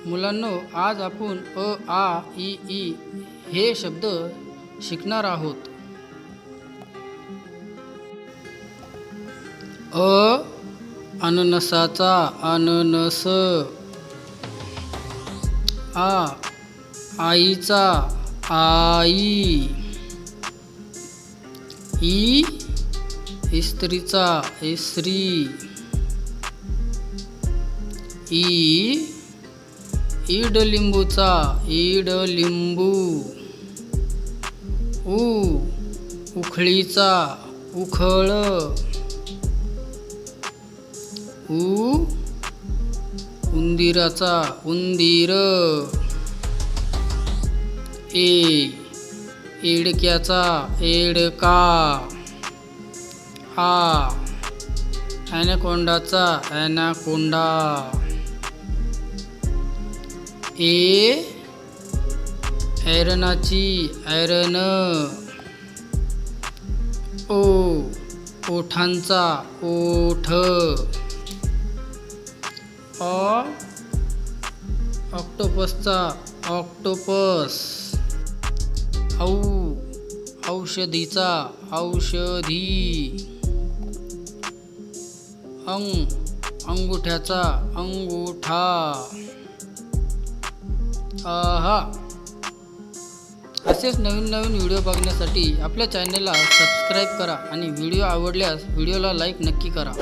मुलांनो, आज आपण अ आ इ ई हे शब्द शिकणार आहोत. अननसाचा अननस. आईचा आई. इस्त्रीचा इस्त्री. इडलिंबूचा इडलिंबू. उखळीचा उखळ. उंदीराचा उंदीर. एडक्याचा एडका. ॲनाकोंडाचा ॲनाकोंडा. ऐरणाची ऐरण. ओठांचा ओठ. ऑक्टोपसचा ऑक्टोपस. औषधीचा औषधी. अंगुठ्याचा अंगूठा. असेच नवीन व्हिडिओ बघण्यासाठी आपल्या चॅनलला सबस्क्राईब करा आणि व्हिडिओ आवडल्यास व्हिडिओला लाईक नक्की करा.